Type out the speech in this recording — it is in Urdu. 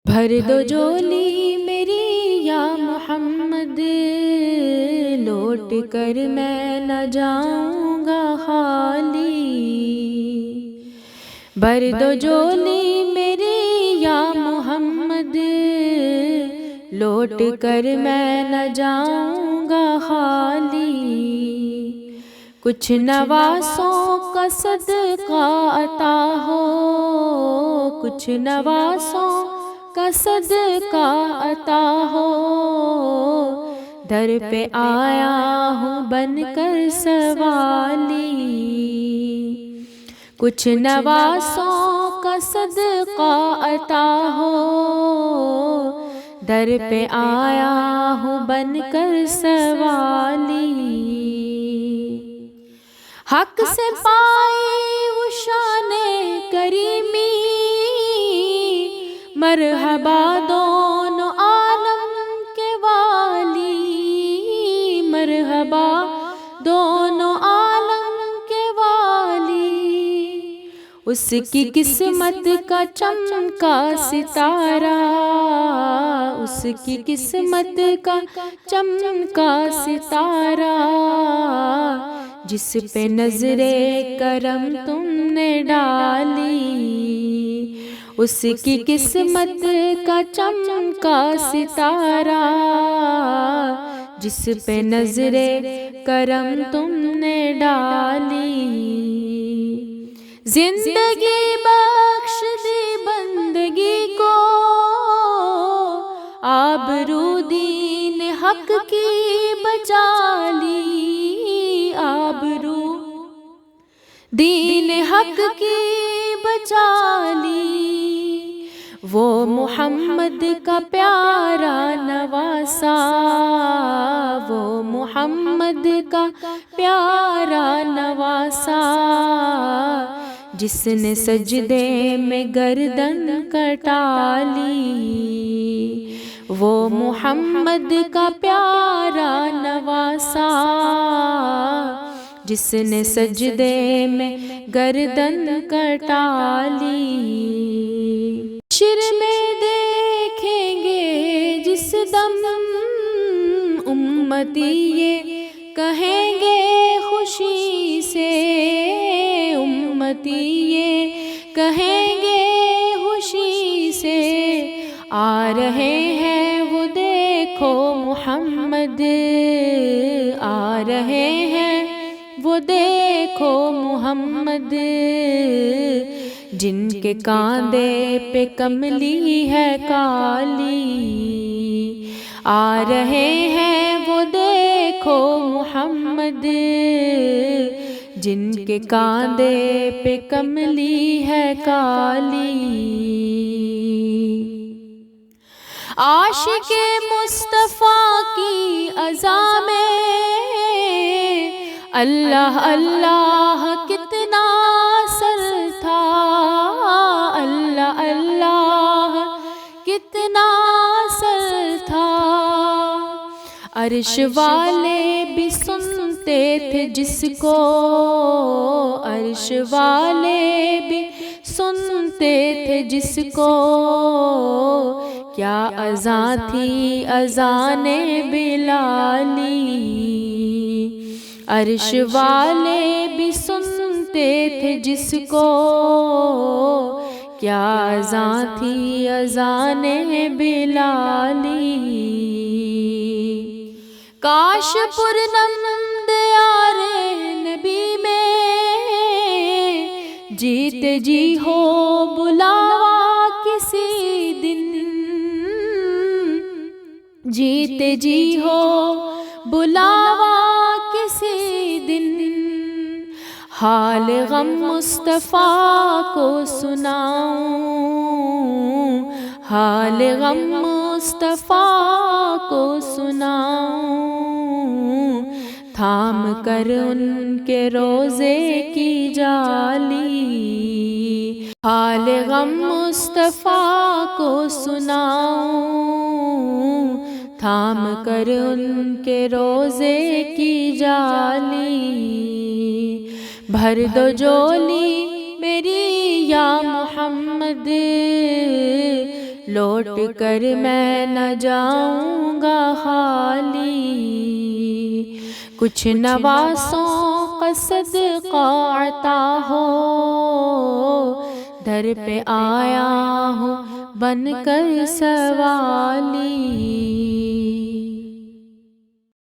بھر دو جولی میری یا محمد، لوٹ کر میں نہ جاؤں گا خالی۔ بھر دو جولی میری یا محمد، لوٹ کر میں نہ جاؤں گا خالی۔ کچھ نواسوں کا صدقہ عطا ہو، کچھ نواسوں کا صدقہ عطا ہو، در پہ آیا ہوں بن کر سوالی۔ کچھ نواسوں کا صدقہ عطا ہو، در پہ آیا ہوں بن کر سوالی۔ حق سے پائی وہ شان کریمی، مرحبا دونوں عالم کے والی، مرحبا دونوں عالم کے والی۔ اس کی قسمت کا چمکا ستارہ، اس کی قسمت کا چمکا ستارہ، جس پہ نظر کرم تم نے ڈالی۔ اس کی قسمت کا چمکا ستارہ، جس پہ نظر کرم تم نے ڈالی۔ زندگی بخش دی بندگی کو، آبرو دین حق کی بچا لی، آبرو دین حق کی بچا لی۔ وہ محمد کا پیارا نواسا، وہ محمد کا پیارا نواسا، جس نے سجدے میں گردن کٹا لی۔ وہ محمد کا پیارا نواسا، جس نے سجدے میں گردن کٹا لی۔ حشر میں دیکھیں گے جس دم، امتی یہ کہیں گے خوشی سے، امتی یہ کہیں گے خوشی سے۔ آ رہے ہیں وہ دیکھو محمد، آ رہے ہیں وہ دیکھو محمد، جن کے کاندھے پہ کملی ہے کالی۔ آ رہے ہیں وہ دیکھو محمد، جن کے کاندھے پہ کملی ہے کالی۔ عاشق مصطفیٰ کی اذا میں اللہ اللہ کتنا اثر تھا، اللہ اللہ کتنا اثر تھا۔ عرش والے بھی سنتے تھے جس کو، عرش والے بھی سنتے تھے جس کو، کیا اذاں تھی اذان بلالی۔ عرش والے بھی سنتے تھے جس کو، کیا اذاں تھی اذان بلالی۔ کاش پرنم دیار نبی میں جیتے جی ہو بلاوا کسی دن، جیتے جی ہو بلاوا کسی دن۔ حال غم مصطفیٰ کو سناؤں، حال غم مصطفیٰ کو سناؤں، تھام کر ان کے روزے کی جالی۔ حال غم مصطفیٰ کو سناؤں، تھام کر ان کے روزے کی جالی۔ بھر دو جولی میری یا محمد، لوٹ کر میں نہ جاؤں گا خالی، کچھ نواسوں کا صدقہ عطا ہو، در پہ آیا ہوں بن کر سوالی۔